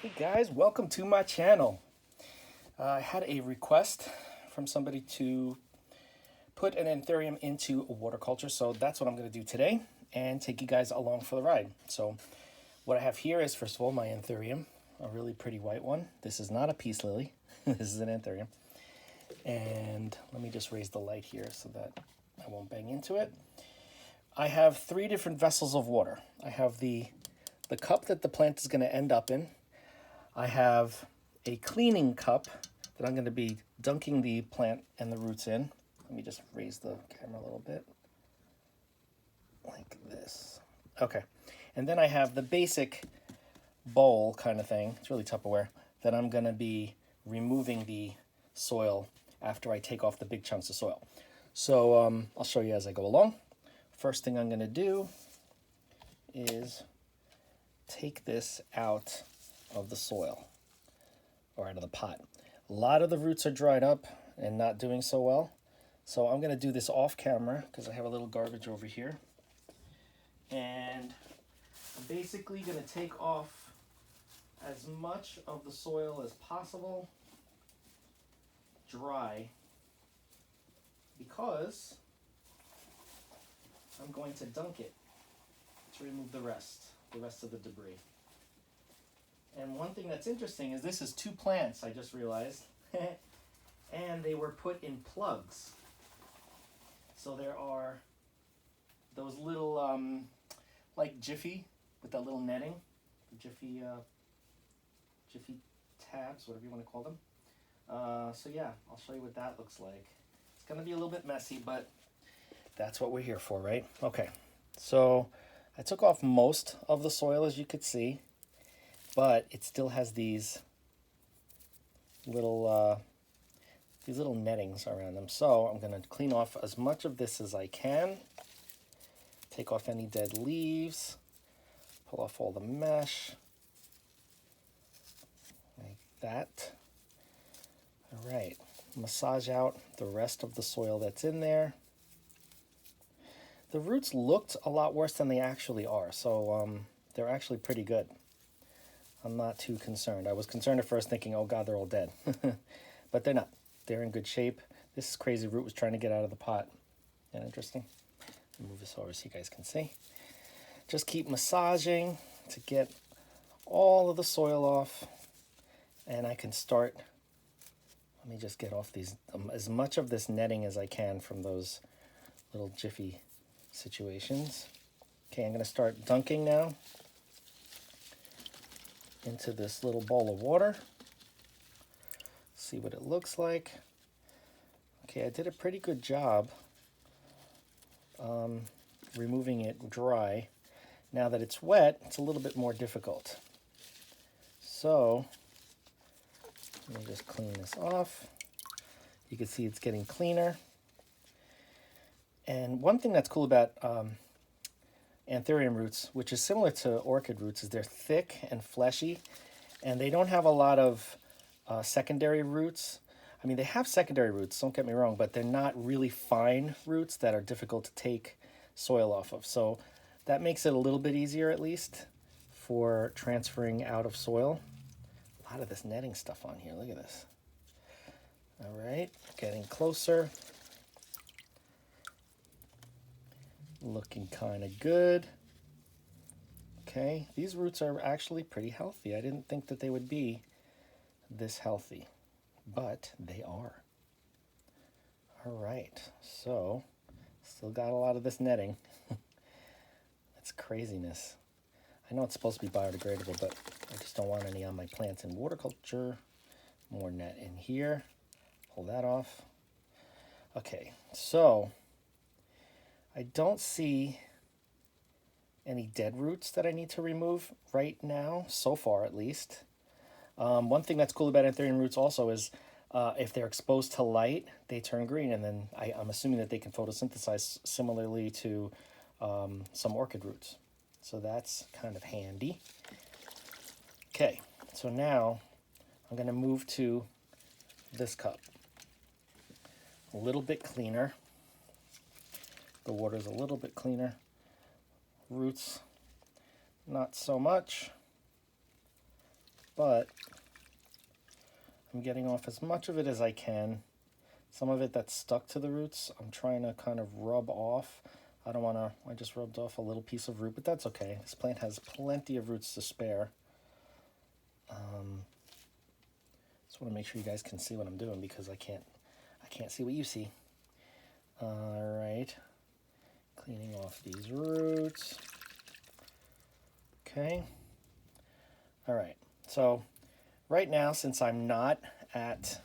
Hey guys, welcome to my channel. I had a request from somebody to put an Anthurium into a water culture, so that's what I'm going to do today and take you guys along for the ride. So what I have here is, first of all, my Anthurium, a really pretty white one. This is not a peace lily. This is an Anthurium. And let me just raise the light here so that I won't bang into it. I have three different vessels of water. I have the cup that the plant is going to end up in. I have a cleaning cup that I'm going to be dunking the plant and the roots in. Let me just raise the camera a little bit, like this. Okay, and then I have the basic bowl kind of thing, it's really Tupperware, that I'm going to be removing the soil after I take off the big chunks of soil. So I'll show you as I go along. First thing I'm going to do is take this out of the soil, or out of the pot. A lot of the roots are dried up and not doing so well. So I'm going to do this off camera because I have a little garbage over here. And I'm basically going to take off as much of the soil as possible dry, because I'm going to dunk it to remove the rest of the debris. And one thing that's interesting is this is two plants, I just realized, and they were put in plugs. So there are those little, like Jiffy, with that little netting, Jiffy tabs, whatever you want to call them. So yeah, I'll show you what that looks like. It's gonna be a little bit messy, but that's what we're here for, right? Okay, so I took off most of the soil, as you could see, but it still has these little nettings around them. So I'm going to clean off as much of this as I can. Take off any dead leaves. Pull off all the mesh. Like that. All right. Massage out the rest of the soil that's in there. The roots looked a lot worse than they actually are, so they're actually pretty good. I'm not too concerned. I was concerned at first thinking, oh God, they're all dead. But they're not. They're in good shape. This crazy root was trying to get out of the pot. Isn't that interesting? Move this over so you guys can see. Just keep massaging to get all of the soil off. And I can start, let me just get off these, as much of this netting as I can from those little jiffy situations. Okay, I'm going to start dunking now into this little bowl of water. See what it looks like. Okay, I did a pretty good job removing it dry. Now that it's wet, it's a little bit more difficult. So let me just clean this off. You can see it's getting cleaner. And one thing that's cool about Anthurium roots, which is similar to orchid roots, is they're thick and fleshy, and they don't have a lot of secondary roots. I mean, they have secondary roots, don't get me wrong, but they're not really fine roots that are difficult to take soil off of. So that makes it a little bit easier, at least, for transferring out of soil. A lot of this netting stuff on here, look at this. All right, getting closer. Looking kind of good. Okay, these roots are actually pretty healthy. I didn't think that they would be this healthy, but they are. All right, so still got a lot of this netting. That's craziness. I know it's supposed to be biodegradable, but I just don't want any on my plants in water culture. More net in here. Pull that off. Okay, so I don't see any dead roots that I need to remove right now, so far at least. One thing that's cool about Anthurium roots also is if they're exposed to light, they turn green, and then I'm assuming that they can photosynthesize similarly to some orchid roots. So that's kind of handy. Okay, so now I'm going to move to this cup. A little bit cleaner. The water's a little bit cleaner. Roots, not so much. but I'm getting off as much of it as I can. Some of it that's stuck to the roots, I'm trying to kind of rub off. I don't want to, I just rubbed off a little piece of root, but that's okay. This plant has plenty of roots to spare. Just want to make sure you guys can see what I'm doing because I can't see what you see. All right, cleaning off these roots. Okay. All right, so right now, since I'm not at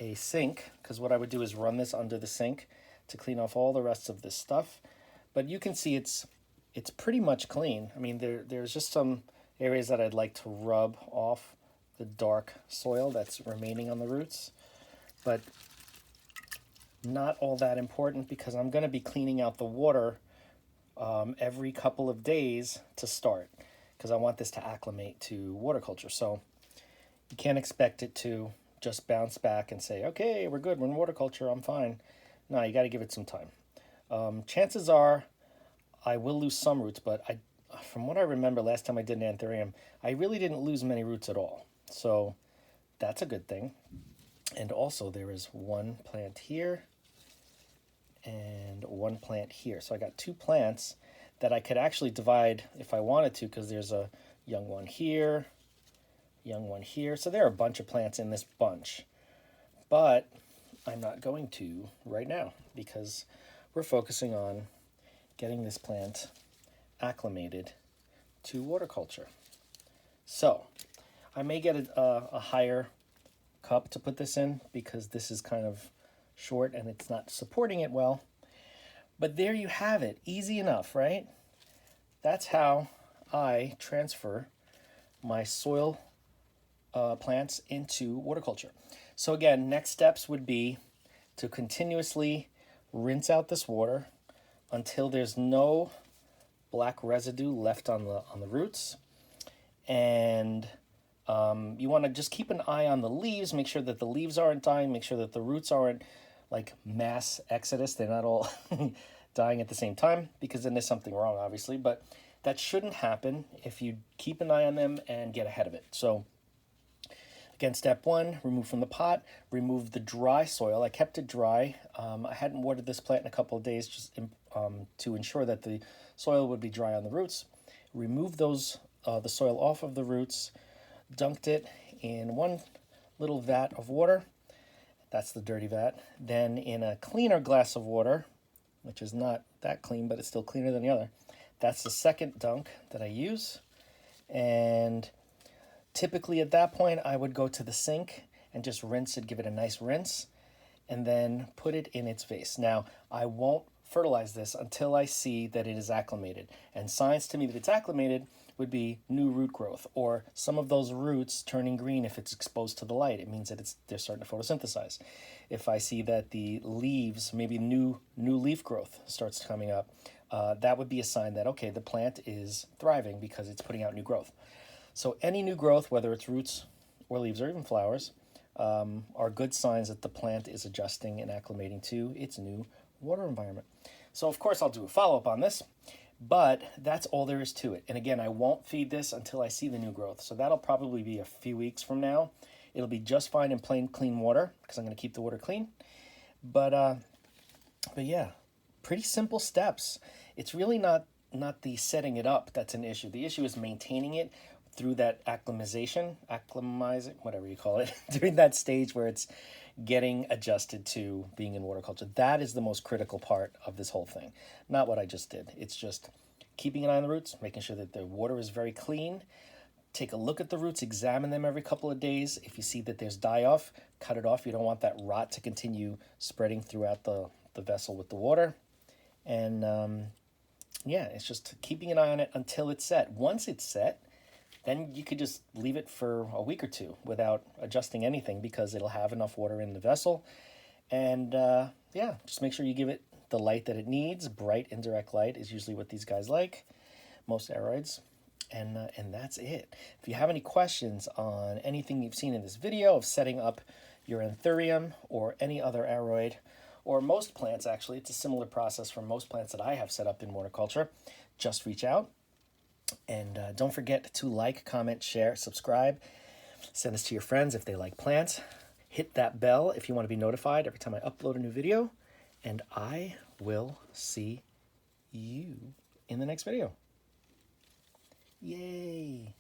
a sink, because what I would do is run this under the sink to clean off all the rest of this stuff, but you can see it's pretty much clean. I mean, there's just some areas that I'd like to rub off the dark soil that's remaining on the roots, but not all that important because I'm going to be cleaning out the water every couple of days to start, because I want this to acclimate to water culture. So you can't expect it to just bounce back and say, okay, we're good, we're in water culture, I'm fine. No, you got to give it some time. Chances are I will lose some roots, but from what I remember last time I did an Anthurium, I really didn't lose many roots at all. So that's a good thing. And also there is one plant here and one plant here. So I got two plants that I could actually divide if I wanted to, because there's a young one here, young one here. So there are a bunch of plants in this bunch, but I'm not going to right now because we're focusing on getting this plant acclimated to water culture. So I may get a higher cup to put this in because this is kind of short and it's not supporting it well. But there you have it, easy enough, right? That's how I transfer my soil plants into water culture. So again, next steps would be to continuously rinse out this water until there's no black residue left on the roots. And you want to just keep an eye on the leaves, make sure that the leaves aren't dying, make sure that the roots aren't like mass exodus, they're not all dying at the same time, because then there's something wrong, obviously. But that shouldn't happen if you keep an eye on them and get ahead of it. So again, step one, remove from the pot, remove the dry soil. I kept it dry. I hadn't watered this plant in a couple of days just to ensure that the soil would be dry on the roots. Remove those the soil off of the roots, dunked it in one little vat of water. That's the dirty vat. Then in a cleaner glass of water, which is not that clean, but it's still cleaner than the other. That's the second dunk that I use. And typically at that point, I would go to the sink and just rinse it, give it a nice rinse, and then put it in its vase. Now, I won't fertilize this until I see that it is acclimated. And signs to me that it's acclimated would be new root growth, or some of those roots turning green if it's exposed to the light. It means that they're starting to photosynthesize. If I see that the leaves, maybe new leaf growth starts coming up, that would be a sign that, okay, the plant is thriving because it's putting out new growth. So any new growth, whether it's roots or leaves or even flowers, are good signs that the plant is adjusting and acclimating to its new water environment. So of course I'll do a follow-up on this, but that's all there is to it. And again, I won't feed this until I see the new growth. So that'll probably be a few weeks from now. It'll be just fine in plain clean water because I'm going to keep the water clean. But yeah, pretty simple steps. It's really not the setting it up that's an issue. The issue is maintaining it through that acclimatizing, whatever you call it, during that stage where it's getting adjusted to being in water culture. That is the most critical part of this whole thing. Not what I just did. It's just keeping an eye on the roots, making sure that the water is very clean. Take a look at the roots, examine them every couple of days. If you see that there's die-off, cut it off. You don't want that rot to continue spreading throughout the vessel with the water. And yeah, it's just keeping an eye on it until it's set. Once it's set, then you could just leave it for a week or two without adjusting anything because it'll have enough water in the vessel. And yeah, just make sure you give it the light that it needs. Bright indirect light is usually what these guys like, most aeroids. And that's it. If you have any questions on anything you've seen in this video of setting up your Anthurium or any other aeroid, or most plants actually, it's a similar process for most plants that I have set up in water culture, just reach out. And don't forget to like, comment, share, subscribe. Send this to your friends if they like plants. Hit that bell if you want to be notified every time I upload a new video. And I will see you in the next video. Yay!